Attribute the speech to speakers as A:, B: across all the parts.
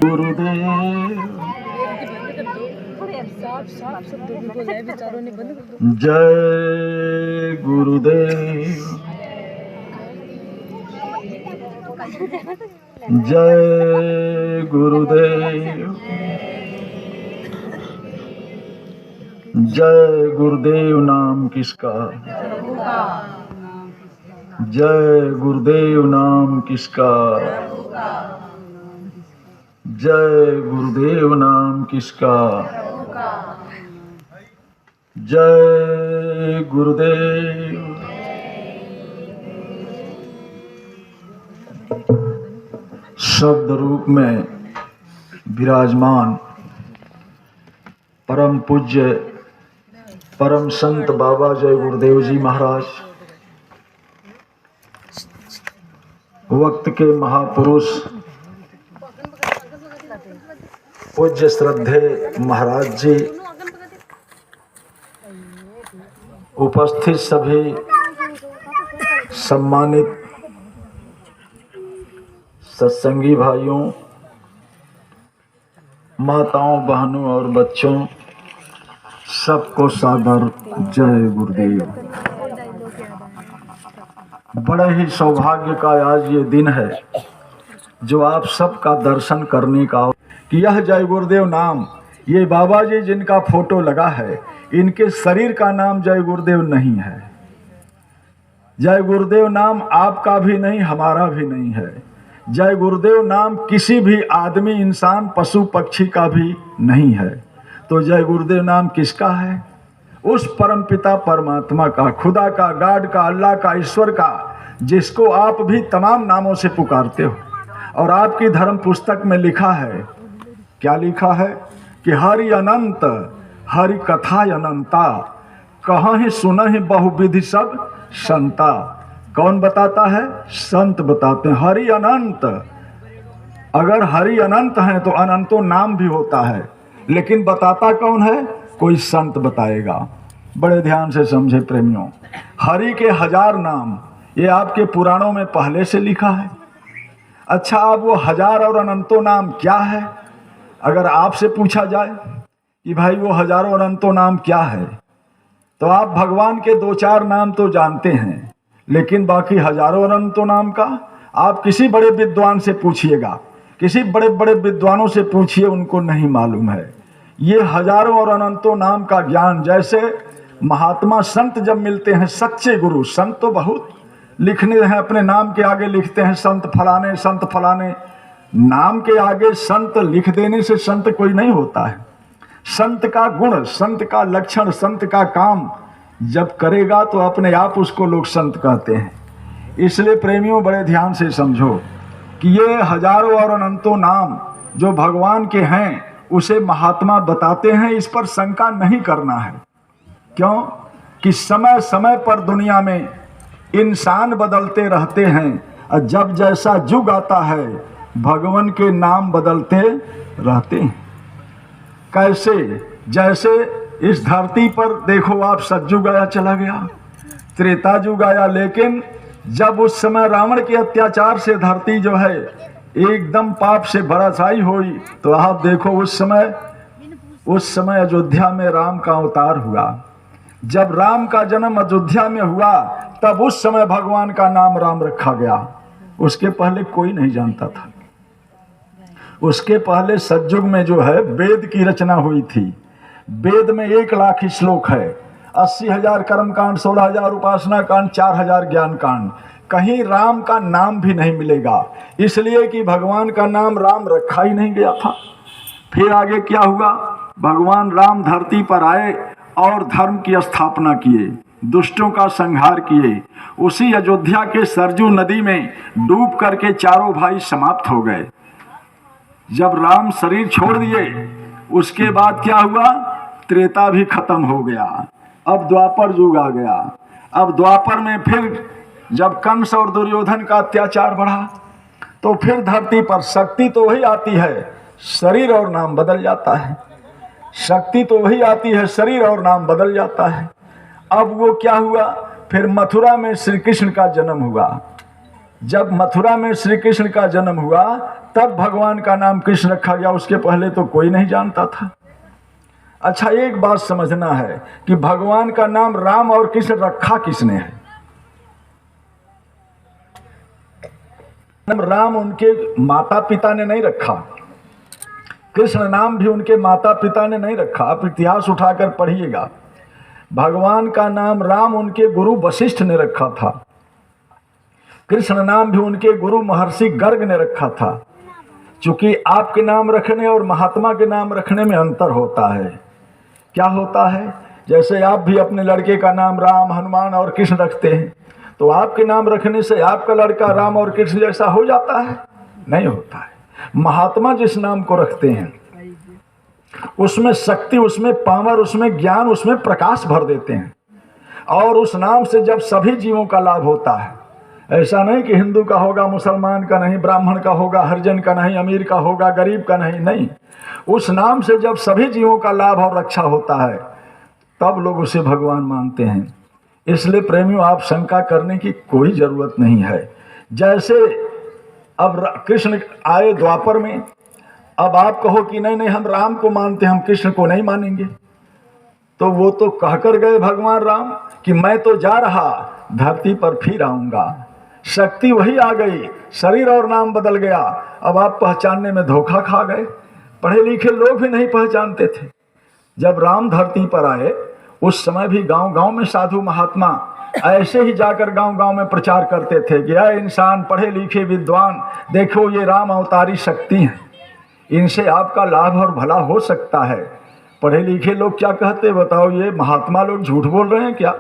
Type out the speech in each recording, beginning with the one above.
A: गुरुदेव जय गुरुदेव जय गुरुदेव जय गुरुदेव नाम किसका जय गुरुदेव नाम किसका जय गुरुदेव नाम किसका जय गुरुदेव। शब्द रूप में विराजमान परम पूज्य परम संत बाबा जय गुरुदेव जी महाराज, वक्त के महापुरुष पूज्य श्रद्धेय महाराज जी, उपस्थित सभी सम्मानित सत्संगी भाइयों, माताओं, बहनों और बच्चों, सबको सादर जय गुरुदेव। बड़े ही सौभाग्य का आज ये दिन है जो आप सबका दर्शन करने का, कि यह जय गुरुदेव नाम, ये बाबा जी जिनका फोटो लगा है, इनके शरीर का नाम जय गुरुदेव नहीं है। जय गुरुदेव नाम आपका भी नहीं, हमारा भी नहीं है। जय गुरुदेव नाम किसी भी आदमी, इंसान, पशु पक्षी का भी नहीं है। तो जय गुरुदेव नाम किसका है? उस परम पिता परमात्मा का, खुदा का, गॉड का, अल्लाह का, ईश्वर का, जिसको आप भी तमाम नामों से पुकारते हो। और आपकी धर्म पुस्तक में लिखा है, क्या लिखा है? कि हरि अनंत, हरि कथा अनंता, कहाँ ही सुना ही बहुविधि सब संता। कौन बताता है? संत बताते हैं। हरि अनंत, अगर हरि अनंत हैं तो अनंतो नाम भी होता है, लेकिन बताता कौन है? कोई संत बताएगा। बड़े ध्यान से समझे प्रेमियों, हरि के 1000 नाम ये आपके पुराणों में पहले से लिखा है। अच्छा, अब वो 1000 और अनंतो नाम क्या है? अगर आपसे पूछा जाए कि भाई वो हजारों अनंतों नाम क्या है, तो आप भगवान के 2-4 नाम तो जानते हैं, लेकिन बाकी हजारों अनंतों नाम का आप किसी बड़े विद्वान से पूछिएगा, किसी बड़े बड़े विद्वानों से पूछिए, उनको नहीं मालूम है। ये हजारों और अनंतों नाम का ज्ञान, जैसे महात्मा संत जब मिलते हैं, सच्चे गुरु, संत तो बहुत लिखने हैं, अपने नाम के आगे लिखते हैं संत फलाने, संत फलाने। नाम के आगे संत लिख देने से संत कोई नहीं होता है। संत का गुण, संत का लक्षण, संत का काम जब करेगा तो अपने आप उसको लोग संत कहते हैं। इसलिए प्रेमियों बड़े ध्यान से समझो कि ये हजारों और अनंतों नाम जो भगवान के हैं, उसे महात्मा बताते हैं, इस पर शंका नहीं करना है। क्यों? कि समय समय पर दुनिया में इंसान बदलते रहते हैं, और जब जैसा युग आता है भगवान के नाम बदलते रहते हैं। कैसे? जैसे इस धरती पर देखो आप, सतयुग आया चला गया, त्रेता युग आया, लेकिन जब उस समय रावण के अत्याचार से धरती जो है एकदम पाप से भराशायी हुई, तो आप देखो उस समय अयोध्या में राम का अवतार हुआ। जब राम का जन्म अयोध्या में हुआ, तब उस समय भगवान का नाम राम रखा गया। उसके पहले कोई नहीं जानता था। उसके पहले सतयुग में जो है वेद की रचना हुई थी। वेद में 1 लाख श्लोक है, 80,000 कर्म कांड, 16,000 उपासना कांड, 4,000 ज्ञान कांड। कहीं राम का नाम भी नहीं मिलेगा, इसलिए कि भगवान का नाम राम रखा ही नहीं गया था। फिर आगे क्या हुआ? भगवान राम धरती पर आए और धर्म की स्थापना किए, दुष्टों का संहार किए। उसी अयोध्या के सरजू नदी में डूब करके चारों भाई समाप्त हो गए। जब राम शरीर छोड़ दिए, उसके बाद क्या हुआ? त्रेता भी खत्म हो गया, अब द्वापर युग आ गया। अब द्वापर में फिर जब कंस और दुर्योधन का अत्याचार बढ़ा, तो फिर धरती पर शक्ति तो वही आती है, शरीर और नाम बदल जाता है। शक्ति तो वही आती है, शरीर और नाम बदल जाता है। अब वो क्या हुआ? फिर मथुरा में श्री कृष्ण का जन्म हुआ। जब मथुरा में श्री कृष्ण का जन्म हुआ तब भगवान का नाम कृष्ण रखा गया, उसके पहले तो कोई नहीं जानता था। अच्छा, एक बात समझना है कि भगवान का नाम राम और कृष्ण रखा किसने है? राम उनके माता पिता ने नहीं रखा, कृष्ण नाम भी उनके माता पिता ने नहीं रखा। आप इतिहास उठाकर पढ़िएगा, भगवान का नाम राम उनके गुरु वशिष्ठ ने रखा था, कृष्ण नाम भी उनके गुरु महर्षि गर्ग ने रखा था। चूंकि आपके नाम रखने और महात्मा के नाम रखने में अंतर होता है। क्या होता है? जैसे आप भी अपने लड़के का नाम राम, हनुमान और कृष्ण रखते हैं, तो आपके नाम रखने से आपका लड़का राम और कृष्ण जैसा हो जाता है? नहीं होता है। महात्मा जिस नाम को रखते हैं उसमें शक्ति, उसमें पावर, उसमें ज्ञान, उसमें प्रकाश भर देते हैं, और उस नाम से जब सभी जीवों का लाभ होता है। ऐसा नहीं कि हिंदू का होगा, मुसलमान का नहीं, ब्राह्मण का होगा, हरिजन का नहीं, अमीर का होगा, गरीब का नहीं। नहीं, उस नाम से जब सभी जीवों का लाभ और रक्षा होता है तब लोग उसे भगवान मानते हैं। इसलिए प्रेमियों, आप शंका करने की कोई जरूरत नहीं है। जैसे अब कृष्ण आए द्वापर में, अब आप कहो कि नहीं नहीं हम राम को मानते, हम कृष्ण को नहीं मानेंगे, तो वो तो कहकर गए भगवान राम कि मैं तो जा रहा, धरती पर फिर आऊंगा। शक्ति वही आ गई, शरीर और नाम बदल गया। अब आप पहचानने में धोखा खा गए। पढ़े लिखे लोग भी नहीं पहचानते थे। जब राम धरती पर आए उस समय भी गांव गांव में साधु महात्मा ऐसे ही जाकर गांव गांव में प्रचार करते थे कि अरे इंसान पढ़े लिखे विद्वान, देखो ये राम अवतारी शक्ति हैं, इनसे आपका लाभ और भला हो सकता है। पढ़े लिखे लोग क्या कहते बताओ? ये महात्मा लोग झूठ बोल रहे हैं क्या?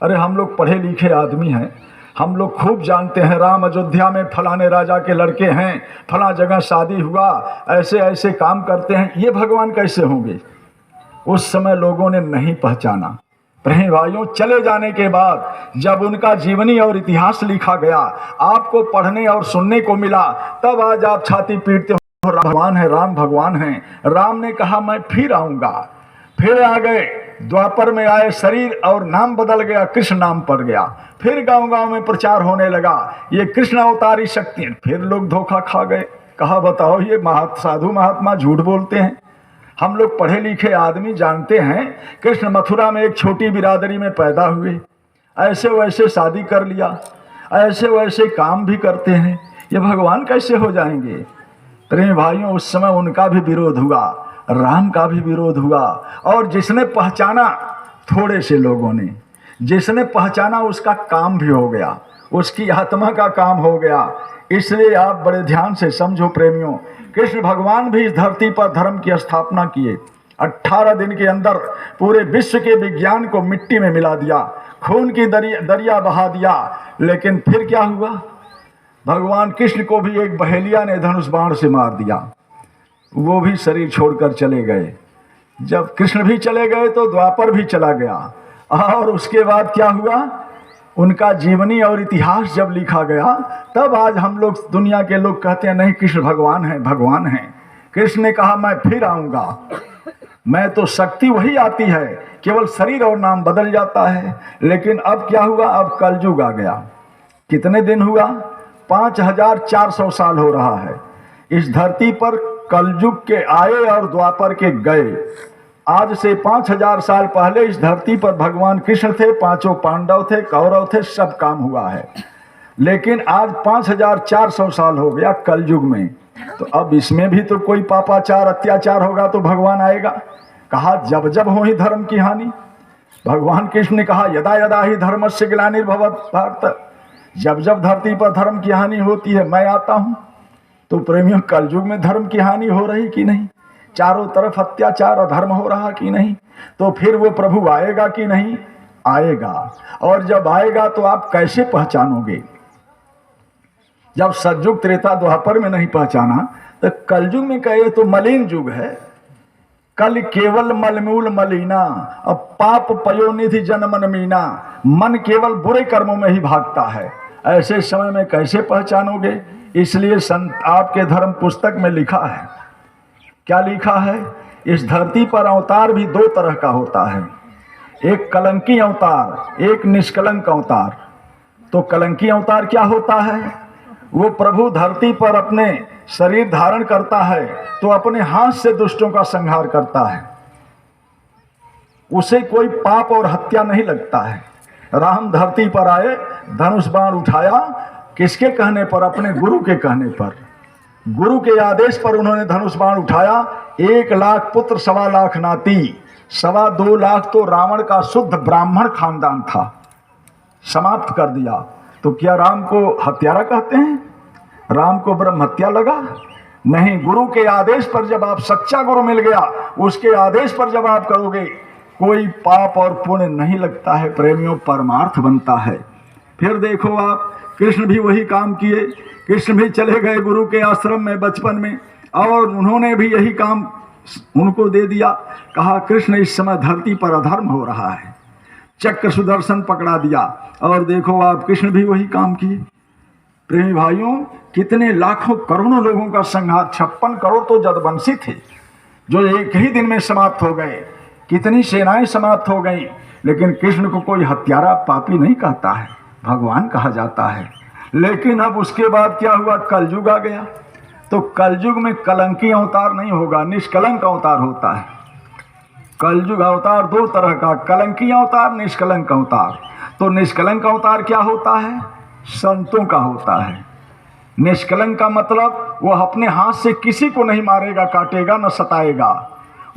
A: अरे हम लोग पढ़े लिखे आदमी हैं, हम लोग खूब जानते हैं राम अयोध्या में फलाने राजा के लड़के हैं, फला जगह शादी हुआ, ऐसे ऐसे काम करते हैं, ये भगवान कैसे होंगे? उस समय लोगों ने नहीं पहचाना। प्रेम भाइयों, चले जाने के बाद जब उनका जीवनी और इतिहास लिखा गया, आपको पढ़ने और सुनने को मिला, तब आज आप छाती पीटते हो भगवान है, राम भगवान है। राम ने कहा मैं फिर आऊंगा, फिर आ गए। द्वापर में आए, शरीर और नाम बदल गया, कृष्ण नाम पड़ गया। फिर गांव गांव में प्रचार होने लगा, ये कृष्ण अवतारी शक्ति। फिर लोग धोखा खा गए। कहा बताओ, ये साधु महात्मा झूठ बोलते हैं। हम लोग पढ़े लिखे आदमी जानते हैं कृष्ण मथुरा में एक छोटी बिरादरी में पैदा हुए, ऐसे वैसे शादी कर लिया, ऐसे वैसे काम भी करते हैं, ये भगवान कैसे हो जाएंगे? प्रेम भाइयों, उस समय उनका भी विरोध हुआ, राम का भी विरोध हुआ। और जिसने पहचाना, थोड़े से लोगों ने जिसने पहचाना उसका काम भी हो गया, उसकी आत्मा का काम हो गया। इसलिए आप बड़े ध्यान से समझो प्रेमियों, कृष्ण भगवान भी इस धरती पर धर्म की स्थापना किए। 18 दिन के अंदर पूरे विश्व के विज्ञान को मिट्टी में मिला दिया, खून की दरिया बहा दिया। लेकिन फिर क्या हुआ? भगवान कृष्ण को भी एक बहेलिया ने धनुष बाण से मार दिया, वो भी शरीर छोड़कर चले गए। जब कृष्ण भी चले गए तो द्वापर भी चला गया। और उसके बाद क्या हुआ? उनका जीवनी और इतिहास जब लिखा गया, तब आज हम लोग, दुनिया के लोग कहते हैं नहीं कृष्ण भगवान है, भगवान है। कृष्ण ने कहा मैं फिर आऊंगा, मैं तो शक्ति वही आती है, केवल शरीर और नाम बदल जाता है। लेकिन अब क्या हुआ? अब कलयुग आ गया। कितने दिन हुआ? 5400 साल हो रहा है इस धरती पर कलयुग के आए और द्वापर के गए। आज से 5000 साल पहले इस धरती पर भगवान कृष्ण थे, 5 पांडव थे, कौरव थे, सब काम हुआ है। लेकिन आज 5400 साल हो गया कलयुग में, तो अब इसमें भी तो कोई पापाचार अत्याचार होगा तो भगवान आएगा। कहा जब जब हो ही धर्म की हानि। भगवान कृष्ण ने कहा यदा यदा ही धर्मस्य ग्लानिर्भवत् भारत, जब जब धरती पर धर्म की हानि होती है मैं आता हूं। तो प्रेमियों, कलयुग में धर्म की हानि हो रही कि नहीं? चारों तरफ अत्याचार और धर्म हो रहा कि नहीं? तो फिर वो प्रभु आएगा कि नहीं? आएगा। और जब आएगा तो आप कैसे पहचानोगे? जब सतयुग त्रेता द्वापर में नहीं पहचाना तो कलयुग में कहे तो मलिन युग है। कल केवल मलमूल मलिना, अब पाप पयोनिधि जनमन मीना, मन केवल बुरे कर्मों में ही भागता है। ऐसे समय में कैसे पहचानोगे? इसलिए संत आपके धर्म पुस्तक में लिखा है। क्या लिखा है? इस धरती पर अवतार भी 2 तरह का होता है, एक कलंकी अवतार, एक निष्कलंक अवतार। तो कलंकी अवतार क्या होता है? वो प्रभु धरती पर अपने शरीर धारण करता है तो अपने हाथ से दुष्टों का संहार करता है, उसे कोई पाप और हत्या नहीं लगता है। राम धरती पर आए, धनुष बाण उठाया, किसके कहने पर? अपने गुरु के कहने पर, गुरु के आदेश पर उन्होंने धनुष बाण उठाया। 1 लाख पुत्र 1.25 लाख नाती, 2.25 लाख तो रावण का शुद्ध ब्राह्मण खानदान था, समाप्त कर दिया। तो क्या राम को हत्यारा कहते हैं? राम को ब्रह्म हत्या लगा? नहीं, गुरु के आदेश पर जब आप, सच्चा गुरु मिल गया, उसके आदेश पर जब आप करोगे, कोई पाप और पुण्य नहीं लगता है प्रेमियों, परमार्थ बनता है। फिर देखो आप, कृष्ण भी वही काम किए। कृष्ण भी चले गए गुरु के आश्रम में बचपन में, और उन्होंने भी यही काम उनको दे दिया। कहा कृष्ण इस समय धरती पर अधर्म हो रहा है, चक्र सुदर्शन पकड़ा दिया, और देखो आप कृष्ण भी वही काम किए। प्रेमी भाइयों, कितने लाखों करोड़ों लोगों का संहार, 56 करोड़ तो जदवंशी थे जो एक ही दिन में समाप्त हो गए, कितनी सेनाएं समाप्त हो गई। लेकिन कृष्ण को कोई हत्यारा पापी नहीं कहता है, भगवान कहा जाता है। लेकिन अब उसके बाद क्या हुआ? कलयुग आ गया। तो कलयुग में कलंकी अवतार नहीं होगा, निष्कलंक अवतार होता है। कलयुग अवतार 2 तरह का, कलंकी अवतार, निष्कलंक अवतार। तो निष्कलंक अवतार क्या होता है? संतों का होता है। निष्कलंक का मतलब वो अपने हाथ से किसी को नहीं मारेगा, काटेगा, न सताएगा।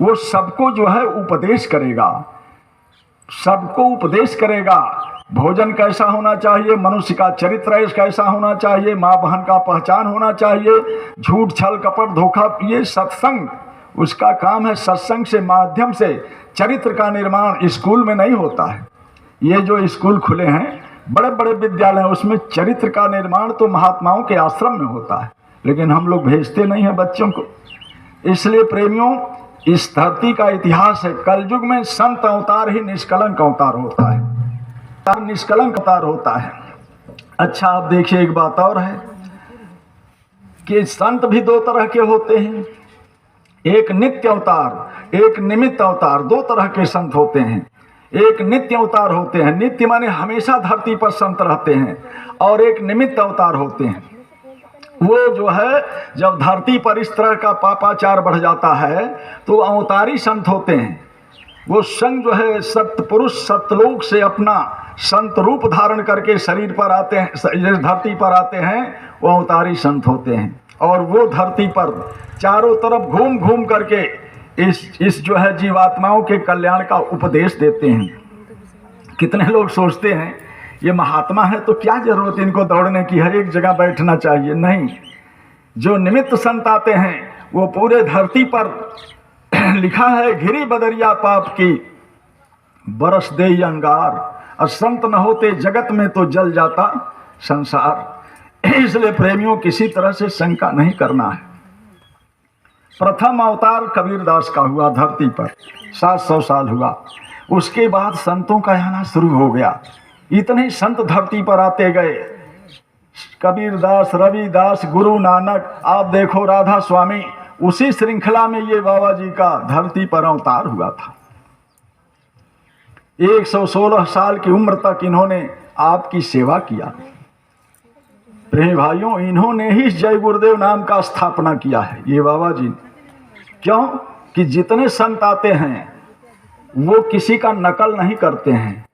A: वो सबको जो है उपदेश करेगा, सबको उपदेश करेगा। भोजन कैसा होना चाहिए, मनुष्य का चरित्र कैसा होना चाहिए, माँ बहन का पहचान होना चाहिए, झूठ छल कपट धोखा, ये सत्संग उसका काम है। सत्संग से माध्यम से चरित्र का निर्माण स्कूल में नहीं होता है। ये जो स्कूल खुले हैं, बड़े बड़े विद्यालय, उसमें चरित्र का निर्माण तो महात्माओं के आश्रम में होता है, लेकिन हम लोग भेजते नहीं हैं बच्चों को। इसलिए प्रेमियों, इस धरती का इतिहास है, कलयुग में संत अवतार ही निष्कलंक अवतार होता है, निष्कलंक अवतार होता है। अच्छा, आप देखिए एक बात और है कि संत भी 2 तरह के होते हैं, एक नित्य अवतार, एक निमित्त अवतार। 2 तरह के संत होते हैं। एक नित्य अवतार होते हैं, नित्य माने हमेशा धरती पर संत रहते हैं, और एक निमित्त अवतार होते हैं। वो जो है जब धरती पर इस तरह का पापाचार बढ़ जाता है तो अवतारी संत होते हैं। वो संत जो है सत्पुरुष सतलोक से अपना संत रूप धारण करके शरीर पर आते हैं, धरती पर आते हैं, वो अवतारी संत होते हैं। और वो धरती पर चारों तरफ घूम घूम करके इस जो है जीवात्माओं के कल्याण का उपदेश देते हैं। कितने लोग सोचते हैं ये महात्मा है तो क्या जरूरत इनको दौड़ने की, हर एक जगह बैठना चाहिए। नहीं, जो निमित्त संत आते हैं वो पूरे धरती पर लिखा है, घिरी बदरिया पाप की बरस दे अंगार, और संत न होते जगत में तो जल जाता संसार। इसलिए प्रेमियों, किसी तरह से शंका नहीं करना है। प्रथम अवतार कबीरदास का हुआ धरती पर, 700 साल हुआ। उसके बाद संतों का आना शुरू हो गया। इतने संत धरती पर आते गए, कबीरदास, रविदास, गुरु नानक, आप देखो राधा स्वामी, उसी श्रृंखला में ये बाबा जी का धरती पर अवतार हुआ था। 116 साल की उम्र तक इन्होंने आपकी सेवा किया। प्रेमी भाइयों, इन्होंने ही जय गुरुदेव नाम का स्थापना किया है, ये बाबा जी। क्यों? कि जितने संत आते हैं वो किसी का नकल नहीं करते हैं।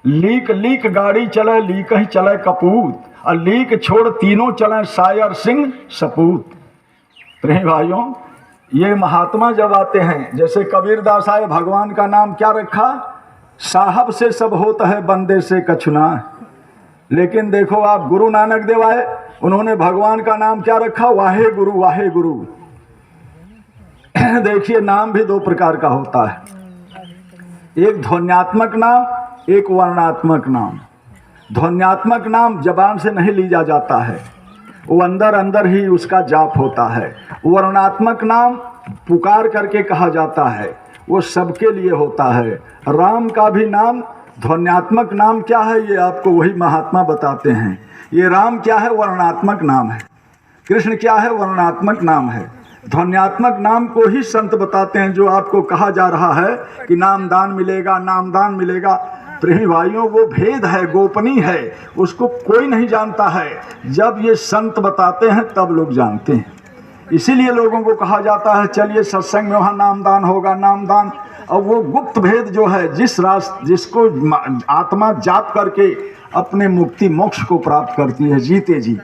A: लीक लीक गाड़ी चले, लीक ही चले कपूत, और लीक छोड़ तीनों चले शायर सिंह सपूत। प्रेमी भाइयों, ये महात्मा जब आते हैं, जैसे कबीरदास आए, भगवान का नाम क्या रखा? साहब से सब होता है, बंदे से कछुना। लेकिन देखो आप, गुरु नानक देव आए, उन्होंने भगवान का नाम क्या रखा? वाहे गुरु, वाहे गुरु। देखिए, नाम भी 2 प्रकार का होता है, एक ध्वन्यात्मक नाम, एक वर्णात्मक नाम। ध्वन्यात्मक नाम जबान से नहीं लिया जाता है, वो अंदर अंदर ही उसका जाप होता है। वर्णात्मक नाम पुकार करके कहा जाता है, वो सबके लिए होता है। राम का भी नाम ध्वन्यात्मक नाम क्या है, ये आपको वही महात्मा बताते हैं। ये राम क्या है? वर्णात्मक नाम है। कृष्ण क्या है? वर्णात्मक नाम है। ध्वन्यात्मक नाम को ही संत बताते हैं, जो आपको कहा जा रहा है कि नामदान मिलेगा, नामदान मिलेगा। प्रेमी भाइयों, वो भेद है, गोपनीय है, उसको कोई नहीं जानता है। जब ये संत बताते हैं तब लोग जानते हैं। इसीलिए लोगों को कहा जाता है चलिए सत्संग में, वहाँ नामदान होगा, नामदान। और वो गुप्त भेद जो है, जिसको आत्मा जाप करके अपने मुक्ति मोक्ष को प्राप्त करती है जीते जी।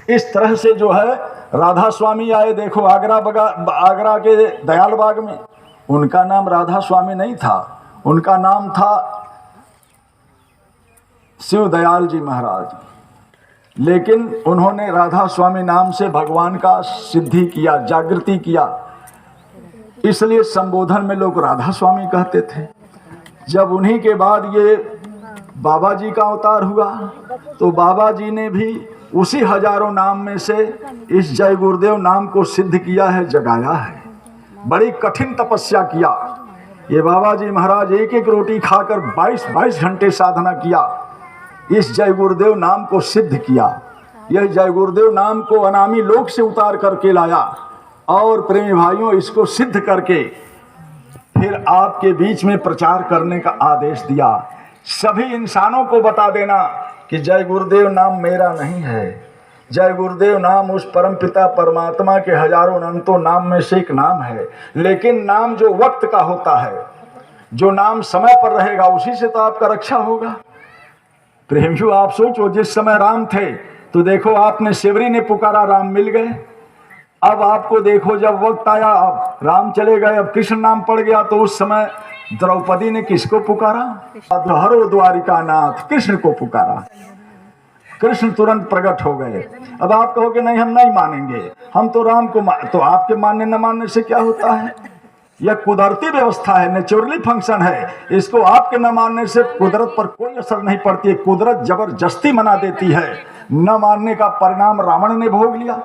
A: इस तरह से जो है राधा स्वामी आए, देखो आगरा के दयाल बाग में। उनका नाम राधा स्वामी नहीं था, उनका नाम था शिव दयाल जी महाराज। लेकिन उन्होंने राधा स्वामी नाम से भगवान का सिद्धि किया, जागृति किया, इसलिए संबोधन में लोग राधा स्वामी कहते थे। जब उन्हीं के बाद ये बाबा जी का अवतार हुआ तो बाबा जी ने भी उसी हजारों नाम में से इस जय गुरुदेव नाम को सिद्ध किया है, जगाया है। बड़ी कठिन तपस्या किया ये बाबा जी महाराज, एक एक रोटी खाकर 22-22 घंटे साधना किया, इस जय गुरुदेव नाम को सिद्ध किया। यह जय गुरुदेव नाम को अनामी लोक से उतार करके लाया और प्रेमी भाइयों इसको सिद्ध करके फिर आपके बीच में प्रचार करने का आदेश दिया। सभी इंसानों को बता देना कि जय गुरुदेव नाम मेरा नहीं है, जय गुरुदेव नाम उस परमपिता परमात्मा के हजारों अनंतों नाम में से एक नाम है। लेकिन नाम जो वक्त का होता है, जो नाम समय पर रहेगा, उसी से तो आपका रक्षा होगा। प्रेमियों, आप सोचो, जिस समय राम थे तो देखो आपने शिवरी ने पुकारा, राम मिल गए। अब आपको देखो जब वक्त आया, अब राम चले गए, अब कृष्ण नाम पड़ गया, तो उस समय द्रौपदी ने किसको पुकारा? हरो द्वारिका नाथ, कृष्ण को पुकारा। कृष्ण तुरंत प्रकट हो गए। अब आप कहोगे नहीं हम नहीं मानेंगे, हम तो राम को तो आपके मानने न मानने से क्या होता है? यह कुदरती व्यवस्था है, नेचुरली फंक्शन है। इसको आपके न मानने से कुदरत पर कोई असर नहीं पड़ती है। कुदरत जबरदस्ती मना देती है। न मानने का परिणाम रावण ने भोग लिया,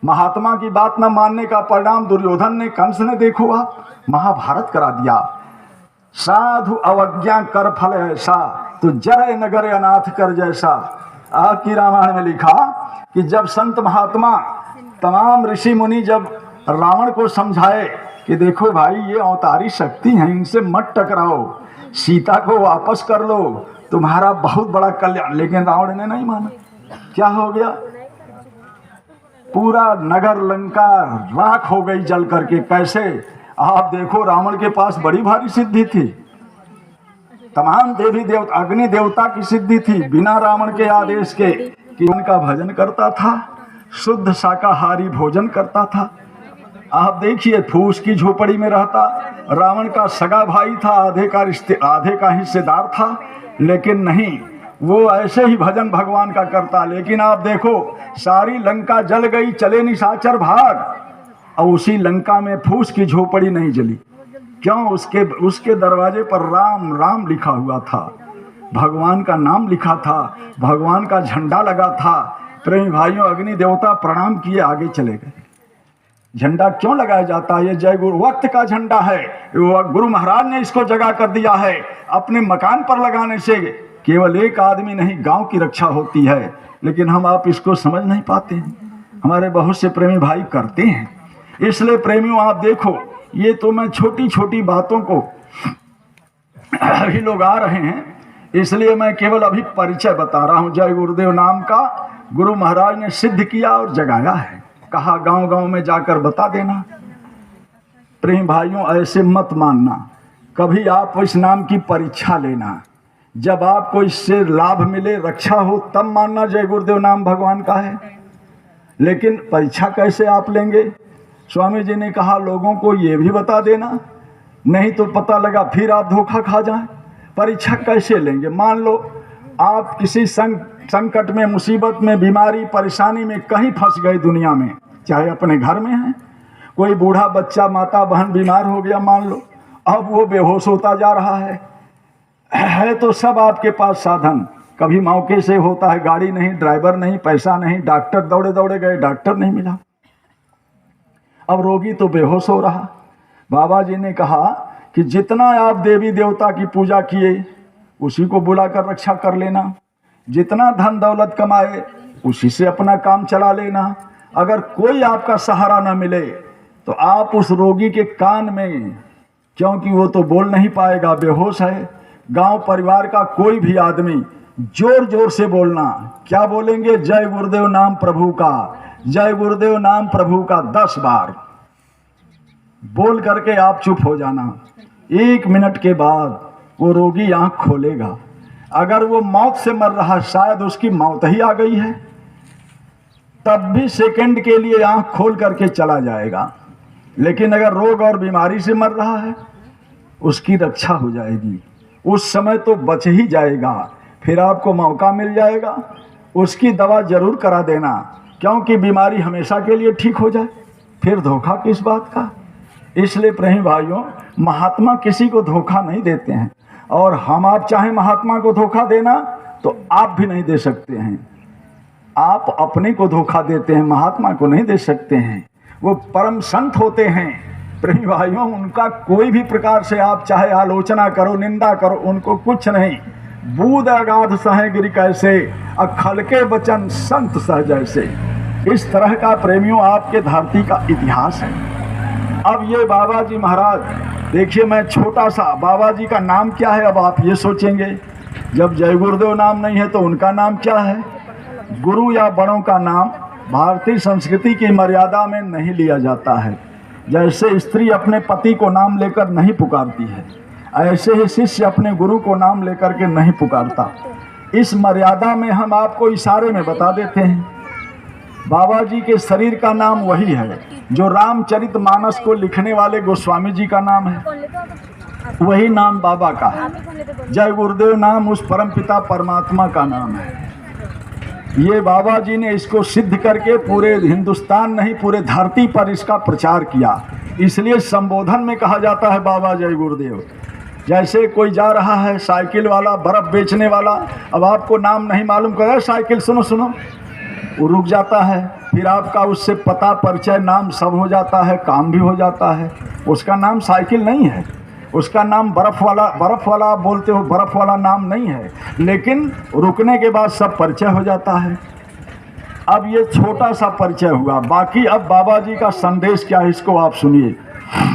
A: महात्मा की बात न मानने का परिणाम दुर्योधन ने, कंस ने, देखो आप महाभारत करा दिया। साधु अवज्ञा कर फल ऐसा, तो जय नगर अनाथ कर जैसा। आपकी रामायण में लिखा कि जब संत महात्मा तमाम ऋषि मुनि जब रावण को समझाए कि देखो भाई ये अवतारी शक्ति है, इनसे मत टकराओ, सीता को वापस कर लो, तुम्हारा बहुत बड़ा कल्याण। लेकिन रावण ने नहीं माना। क्या हो गया? पूरा नगर लंका राख हो गई जल करके। कैसे? आप देखो रावण के पास बड़ी भारी सिद्धि थी, तमाम देवी देवता, अग्नि देवता की सिद्धि थी, बिना रावण के आदेश के कि उनका भजन करता था, शुद्ध शाकाहारी भोजन करता था। आप देखिए फूस की झोपड़ी में रहता, रावण का सगा भाई था, आधे का हिस्सेदार था, लेकिन नहीं, वो ऐसे ही भजन भगवान का करता। लेकिन आप देखो सारी लंका जल गई, चले निशाचर भाग, और उसी लंका में फूस की झोपड़ी नहीं जली। क्यों? उसके दरवाजे पर राम राम लिखा हुआ था, भगवान का नाम लिखा था, भगवान का झंडा लगा था। प्रेमी भाइयों, अग्नि देवता प्रणाम किए, आगे चले गए। झंडा क्यों लगाया जाता है? ये जय गुरु वक्त का झंडा है। गुरु महाराज ने इसको जगा कर दिया है। अपने मकान पर लगाने से केवल एक आदमी नहीं, गांव की रक्षा होती है। लेकिन हम आप इसको समझ नहीं पाते हैं। हमारे बहुत से प्रेमी भाई करते हैं। इसलिए प्रेमियों, आप देखो, ये तो मैं छोटी छोटी बातों को अभी लोग आ रहे हैं, इसलिए मैं केवल अभी परिचय बता रहा हूँ। जय गुरुदेव नाम का गुरु महाराज ने सिद्ध किया और जगाया है। कहा गांव गांव में जाकर बता देना। प्रेम भाइयों, ऐसे मत मानना, कभी आप इस नाम की परीक्षा लेना। जब आपको इससे लाभ मिले, रक्षा हो, तब मानना जय गुरुदेव नाम भगवान का है। लेकिन परीक्षा कैसे आप लेंगे? स्वामी जी ने कहा लोगों को ये भी बता देना, नहीं तो पता लगा फिर आप धोखा खा जाएं। परीक्षा कैसे लेंगे? मान लो आप किसी संकट में, मुसीबत में, बीमारी, परेशानी में कहीं फंस गए दुनिया में, चाहे अपने घर में हैं, कोई बूढ़ा बच्चा, माता बहन बीमार हो गया मान लो, अब वो बेहोश होता जा रहा है तो सब आपके पास साधन, कभी मौके से होता है, गाड़ी नहीं, ड्राइवर नहीं, पैसा नहीं, डॉक्टर दौड़े दौड़े गए, डॉक्टर नहीं मिला, अब रोगी तो बेहोश हो रहा। बाबा जी ने कहा कि जितना आप देवी देवता की पूजा किए उसी को बुलाकर रक्षा कर लेना, जितना धन दौलत कमाए उसी से अपना काम चला लेना। अगर कोई आपका सहारा न मिले तो आप उस रोगी के कान में, क्योंकि वो तो बोल नहीं पाएगा, बेहोश है, गांव परिवार का कोई भी आदमी जोर जोर से बोलना। क्या बोलेंगे? जय गुरुदेव नाम प्रभु का, जय गुरुदेव नाम प्रभु का 10 बार बोल करके आप चुप हो जाना। 1 मिनट के बाद वो रोगी आंख खोलेगा। अगर वो मौत से मर रहा, शायद उसकी मौत ही आ गई है, तब भी सेकंड के लिए आंख खोल करके चला जाएगा। लेकिन अगर रोग और बीमारी से मर रहा है, उसकी रक्षा हो जाएगी। उस समय तो बच ही जाएगा, फिर आपको मौका मिल जाएगा, उसकी दवा जरूर करा देना, क्योंकि बीमारी हमेशा के लिए ठीक हो जाए, फिर धोखा किस बात का। इसलिए प्रेमी भाइयों, महात्मा किसी को धोखा नहीं देते हैं, और हम आप चाहें महात्मा को धोखा देना तो आप भी नहीं दे सकते हैं। आप अपने को धोखा देते हैं, महात्मा को नहीं दे सकते हैं। वो परम संत होते हैं प्रेमी भाइयों, उनका कोई भी प्रकार से आप चाहे आलोचना करो, निंदा करो, उनको कुछ नहीं। बूद अगाध सहे गिरि कैसे, अखल के वचन संत सह जैसे। इस तरह का प्रेमियों आपके धरती का इतिहास है। अब ये बाबा जी महाराज, देखिए मैं छोटा सा, बाबा जी का नाम क्या है? अब आप ये सोचेंगे, जब जय गुरुदेव नाम नहीं है तो उनका नाम क्या है? गुरु या बड़ों का नाम भारतीय संस्कृति की मर्यादा में नहीं लिया जाता है। जैसे स्त्री अपने पति को नाम लेकर नहीं पुकारती है, ऐसे ही शिष्य अपने गुरु को नाम लेकर के नहीं पुकारता। इस मर्यादा में हम आपको इशारे में बता देते हैं। बाबा जी के शरीर का नाम वही है जो रामचरितमानस को लिखने वाले गोस्वामी जी का नाम है, वही नाम बाबा का है। जय गुरुदेव नाम उस परमपिता परमात्मा का नाम है। ये बाबा जी ने इसको सिद्ध करके पूरे हिंदुस्तान नहीं, पूरे धरती पर इसका प्रचार किया। इसलिए संबोधन में कहा जाता है बाबा जय गुरुदेव। जैसे कोई जा रहा है, साइकिल वाला, बर्फ बेचने वाला, अब आपको नाम नहीं मालूम करे, साइकिल सुनो सुनो, वो रुक जाता है, फिर आपका उससे पता परिचय नाम सब हो जाता है, काम भी हो जाता है। उसका नाम साइकिल नहीं है, उसका नाम बर्फ़ वाला आप बोलते हो, बर्फ़ वाला नाम नहीं है, लेकिन रुकने के बाद सब परिचय हो जाता है। अब ये छोटा सा परिचय हुआ, बाकी अब बाबा जी का संदेश क्या है इसको आप सुनिए।